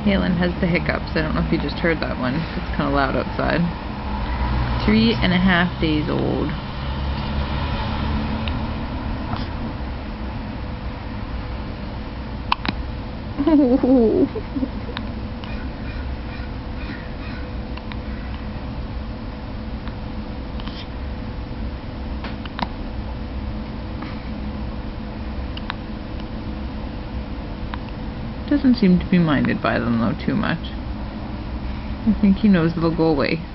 Halen has the hiccups. I don't know if you just heard that one. It's kind of loud outside. 3.5 days old. Doesn't seem to be minded by them though too much. I think he knows they'll go away.